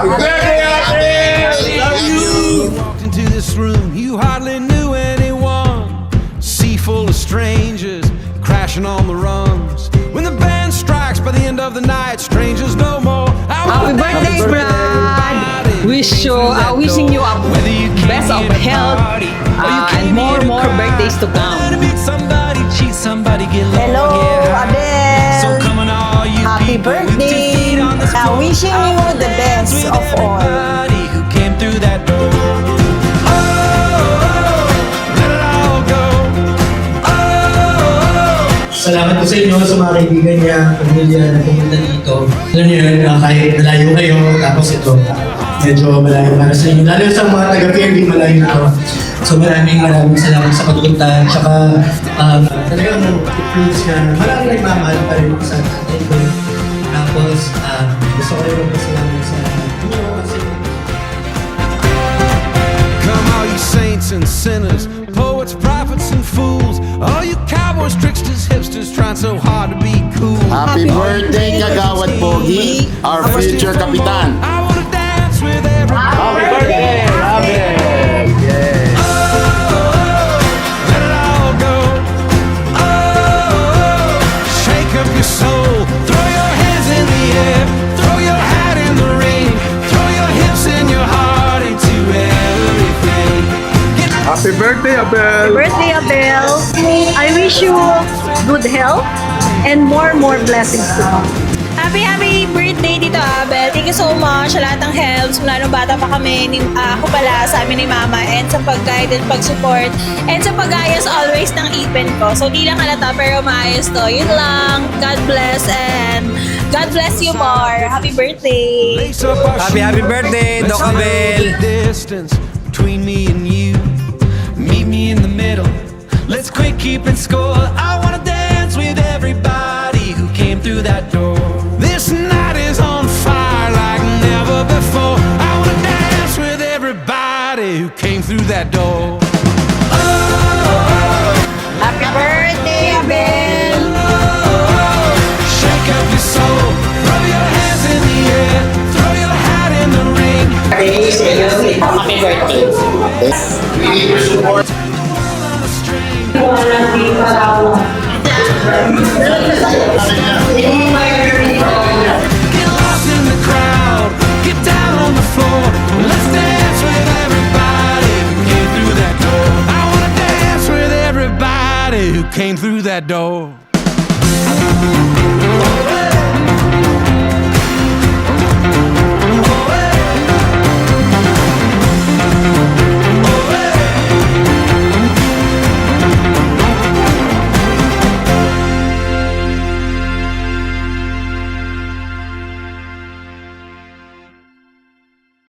Happy birthday, Ate! Love you! Walked into this room, you hardly knew anyone. Sea full of strangers, crashing on the rungs. When the band strikes by the end of the night, strangers no more. Happy birthday, Brad! Wishing you a best of health and more birthdays to come. Hello, Abel. So come on, all you Happy people with 2 birthday. feet on the floor. Wishing you the best of all. Everybody who came through that door. Oh, let it all go. Oh. Salamat po sa inyo, sa mga kaibigan niya, pamilya na pumunta dito. Alam niyo yun, kahit malayo kayo, tapos ito, medyo malayo para sa inyo. Lalo sa mga taga-Fairview, malayo na ako. So maraming salamat sa pagpunta. Tsaka talagang it-proves na maraming nagmamahal pa rin sa atin ko. Tapos gusto ko rin magpasalamat sa inyo kasi Come all you saints and sinners, poets, prophets and fools, all you cowboys, tricksters, hipsters trying so hard to be cool. Happy birthday, Kagawad Pogi, our future kapitan. I wanna dance with everybody. Happy birthday, Abel! Let it all go. Oh, shake up your soul. Throw your hands in the air. Throw your hat in the ring. Throw your hips and your heart into everything. Happy birthday, Abel! Birthday, Abel. I wish you good health and more blessings to come. Happy birthday dito, Abel. Thank you so much sa lahat ng helps. Mula nung bata pa kami, ako pala sa amin ni Mama, and sa pag-guide and pag-support, and sa pag-ayos always ng ipin ko. So, di lang halata pero maayos to. Yun lang. God bless and God bless you more. Happy birthday! Lace up our Happy shoes. birthday, Doc Let's know Abel. the distance between me and you. Meet me in the middle. Let's quit keeping score. I wanna dance with everybody who came through that door. This night is on fire like never before. I wanna dance with everybody who came through that door. Happy birthday, Abel. Shake up your soul. Throw your hands in the air. Throw your hat in the ring. Happy birthday. We need your support. Get lost in the crowd. Get down on the floor. Let's dance with everybody who came through that door. I wanna dance with everybody who came through that door.